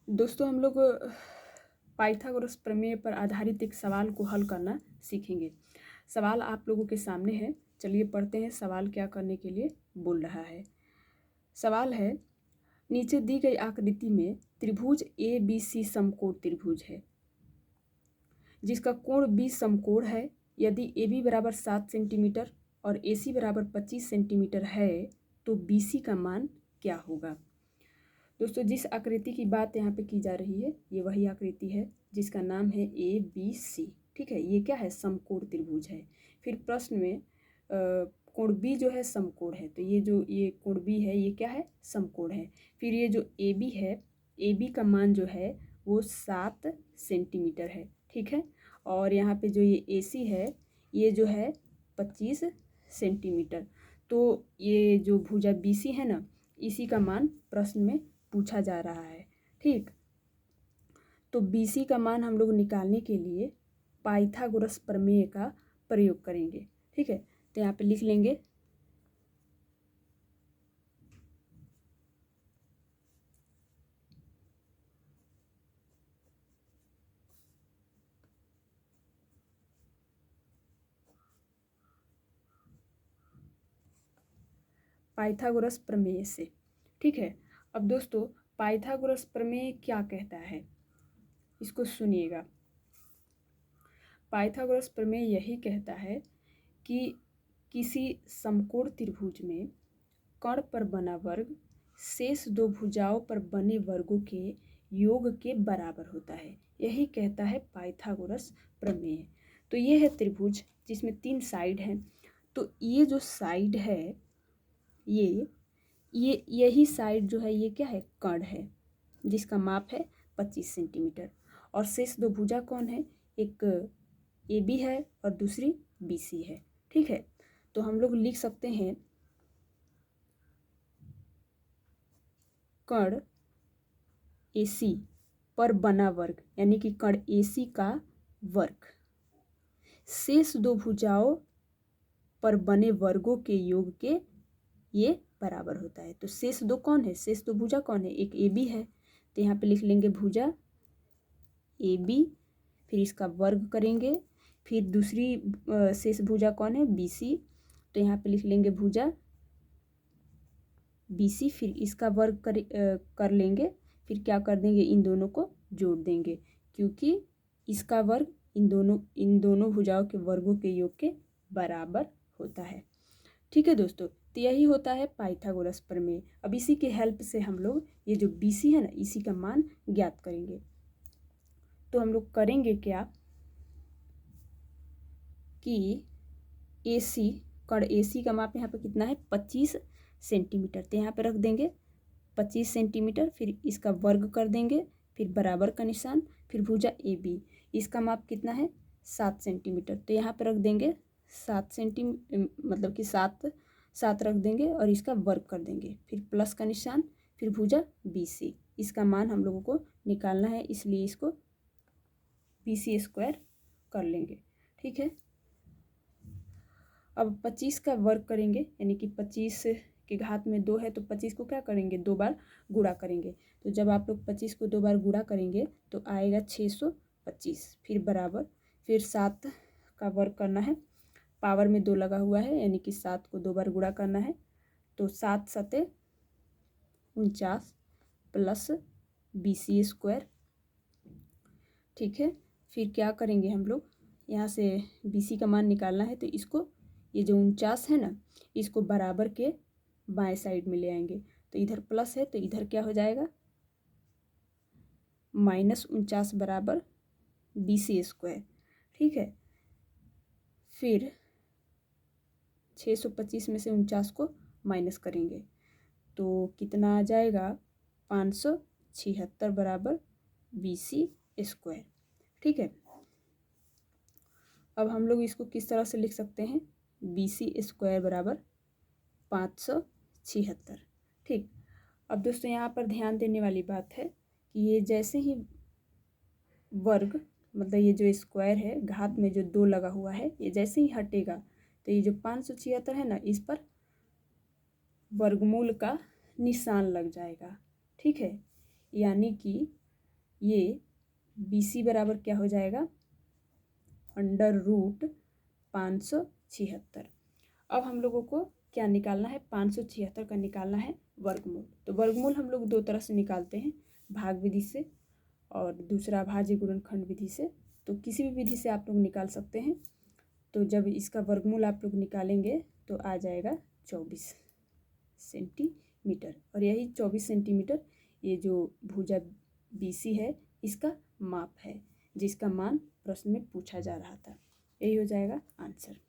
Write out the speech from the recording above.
दोस्तों हम लोग पाइथागोरस प्रमेय पर आधारित एक सवाल को हल करना सीखेंगे। सवाल आप लोगों के सामने है। चलिए पढ़ते हैं सवाल क्या करने के लिए बोल रहा है। सवाल है, नीचे दी गई आकृति में त्रिभुज ए बी सी समकोण त्रिभुज है जिसका कोण बी समकोण है। यदि ए बी बराबर 7 सेंटीमीटर और ए सी बराबर 25 सेंटीमीटर है तो बी सी का मान क्या होगा। दोस्तों जिस आकृति की बात यहाँ पे की जा रही है ये वही आकृति है जिसका नाम है ए बी सी। ठीक है, ये क्या है, समकोण त्रिभुज है। फिर प्रश्न में कोण बी जो है समकोण है, तो ये कोण बी है ये क्या है, समकोण है। फिर ये जो ए बी है, ए बी का मान जो है वो 7 सेंटीमीटर है। ठीक है, और यहाँ पे जो ये ए सी है ये जो है 25 सेंटीमीटर। तो ये जो भुजा बी सी है ना, इसी का मान प्रश्न में पूछा जा रहा है। ठीक, तो बीसी का मान हम लोग निकालने के लिए पाइथागोरस प्रमेय का प्रयोग करेंगे। ठीक है, तो यहाँ पे लिख लेंगे पाइथागोरस प्रमेय से। ठीक है, अब दोस्तों पाइथागोरस प्रमेय क्या कहता है इसको सुनिएगा। पाइथागोरस प्रमेय यही कहता है कि किसी समकोण त्रिभुज में कर्ण पर बना वर्ग शेष दो भुजाओं पर बने वर्गों के योग के बराबर होता है। यही कहता है पाइथागोरस प्रमेय। तो ये है त्रिभुज जिसमें 3 साइड हैं। तो ये जो साइड है ये यही साइड जो है ये क्या है, कर्ण है जिसका माप है 25 सेंटीमीटर। और शेष दो भुजा कौन है, एक ए बी है और दूसरी बी सी है। ठीक है, तो हम लोग लिख सकते हैं कर्ण ए सी पर बना वर्ग, यानी कि कर्ण ए सी का वर्ग शेष दो भुजाओं पर बने वर्गों के योग के ये बराबर होता है। तो शेष दो कौन है, शेष दो भुजा कौन है, एक ए बी है, तो यहाँ पे लिख लेंगे भुजा ए बी, फिर इसका वर्ग करेंगे। फिर दूसरी शेष भुजा कौन है, बी सी, तो यहाँ पे लिख लेंगे भुजा बी सी, फिर इसका वर्ग कर लेंगे। फिर क्या कर देंगे, इन दोनों को जोड़ देंगे क्योंकि इसका वर्ग इन दोनों भुजाओं के वर्गों के योग के बराबर होता है। ठीक है दोस्तों, तो यही होता है पाइथागोरस प्रमेय। अब इसी के हेल्प से हम लोग ये जो बी सी है ना, इसी का मान ज्ञात करेंगे। तो हम लोग करेंगे क्या कि ए सी, कर्ण ए सी का माप यहाँ पे कितना है, 25 सेंटीमीटर, तो यहाँ पे रख देंगे 25 सेंटीमीटर। फिर इसका वर्ग कर देंगे, फिर बराबर का निशान, फिर भुजा ए बी, इसका माप कितना है 7 सेंटीमीटर, तो यहाँ पे रख देंगे 7 सेंटीमीटर, मतलब कि 7 रख देंगे और इसका वर्ग कर देंगे, फिर प्लस का निशान, फिर भुजा बी सी, इसका मान हम लोगों को निकालना है, इसलिए इसको बी सी स्क्वायर कर लेंगे। ठीक है, अब 25 का वर्ग करेंगे, यानी कि 25 के घात में 2 है तो 25 को क्या करेंगे, 2 बार गुणा करेंगे। तो जब आप लोग 25 को 2 बार गुणा करेंगे तो आएगा 625, फिर बराबर, फिर 7 का वर्ग करना है, पावर में 2 लगा हुआ है, यानी कि 7 को 2 बार गुणा करना है, तो 7 सते 49 प्लस बी सी स्क्वायर। ठीक है, फिर क्या करेंगे हम लोग, यहाँ से बी सी का मान निकालना है, तो इसको ये जो 49 है ना, इसको बराबर के बाएं साइड में ले आएंगे, तो इधर प्लस है तो इधर क्या हो जाएगा, -49 बराबर बी सी स्क्वायर। ठीक है, फिर 625 में से 49 को माइनस करेंगे तो कितना आ जाएगा, 576 बराबर बी सी स्क्वायर। ठीक है, अब हम लोग इसको किस तरह से लिख सकते हैं, बी सी स्क्वायर बराबर 576। ठीक, अब दोस्तों यहाँ पर ध्यान देने वाली बात है कि ये जैसे ही वर्ग, मतलब ये जो स्क्वायर है घात में जो 2 लगा हुआ है, ये जैसे ही हटेगा तो ये जो 576 है ना, इस पर वर्गमूल का निशान लग जाएगा। ठीक है, यानी कि ये BC बराबर क्या हो जाएगा, √576। अब हम लोगों को क्या निकालना है, 576 का निकालना है वर्गमूल। तो वर्गमूल हम लोग दो तरह से निकालते हैं, भाग विधि से और दूसरा भाज्य गुणनखंड विधि से। तो किसी भी विधि से आप लोग निकाल सकते हैं। तो जब इसका वर्गमूल आप लोग निकालेंगे तो आ जाएगा 24 सेंटीमीटर, और यही 24 सेंटीमीटर ये जो भुजा BC है इसका माप है, जिसका मान प्रश्न में पूछा जा रहा था। यही हो जाएगा आंसर।